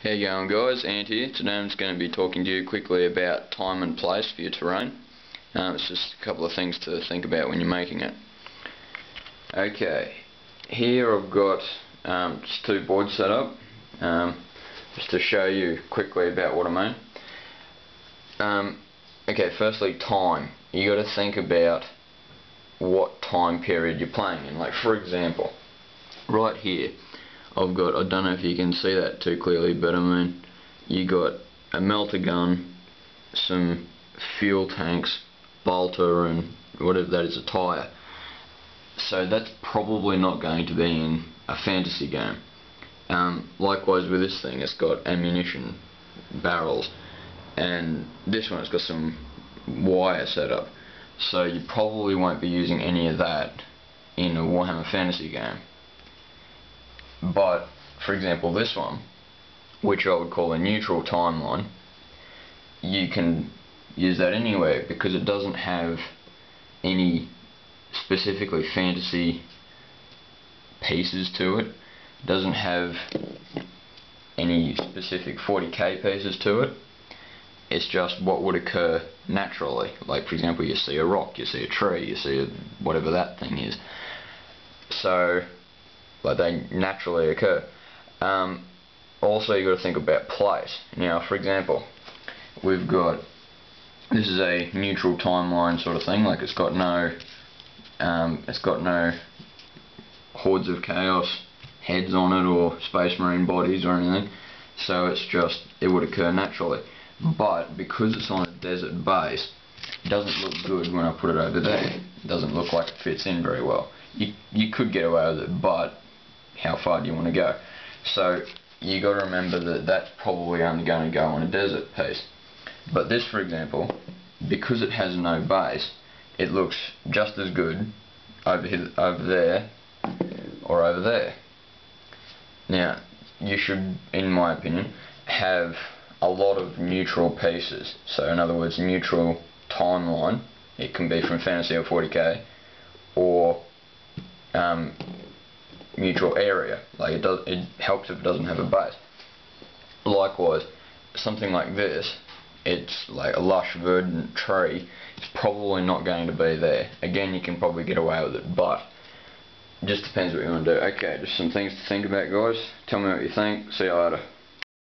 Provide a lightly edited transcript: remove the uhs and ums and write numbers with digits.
How you going, guys? Ant here. Today I'm just going to be talking to you quickly about time and place for your terrain. It's just a couple of things to think about when you're making it. Okay, here I've got just two boards set up, just to show you quickly about what I mean. Okay, firstly, time. You got to think about what time period you're playing in. Like, for example, right here I've got, I don't know if you can see that too clearly, but I mean, you got a melter gun, some fuel tanks, bolter, and whatever that is, a tyre. So that's probably not going to be in a fantasy game. Likewise with this thing, it's got ammunition, barrels, and this one has got some wire set up. So you probably won't be using any of that in a Warhammer fantasy game. But, for example, this one, which I would call a neutral timeline, you can use that anywhere because it doesn't have any specifically fantasy pieces to it. It doesn't have any specific 40k pieces to it. It's just what would occur naturally. Like, for example, you see a rock, you see a tree, you see whatever that thing is. So, like, they naturally occur. Also, you've got to think about place. Now, for example, we've got, this is a neutral timeline sort of thing. Like, it's got no hordes of chaos heads on it or space marine bodies or anything. So it's just, it would occur naturally. But because it's on a desert base, it doesn't look good when I put it over there. It doesn't look like it fits in very well. You could get away with it, but how far do you want to go? So you got to remember that that's probably only going to go on a desert piece. But this, for example, because it has no base, it looks just as good over here, over there, or over there. Now, you should, in my opinion, have a lot of neutral pieces. So in other words, neutral timeline. It can be from fantasy or 40k, or neutral area. Like, it helps if it doesn't have a base. Likewise, something like this, it's like a lush verdant tree, it's probably not going to be there. Again, you can probably get away with it, but it just depends what you want to do. Okay, just some things to think about, guys. Tell me what you think. See you later.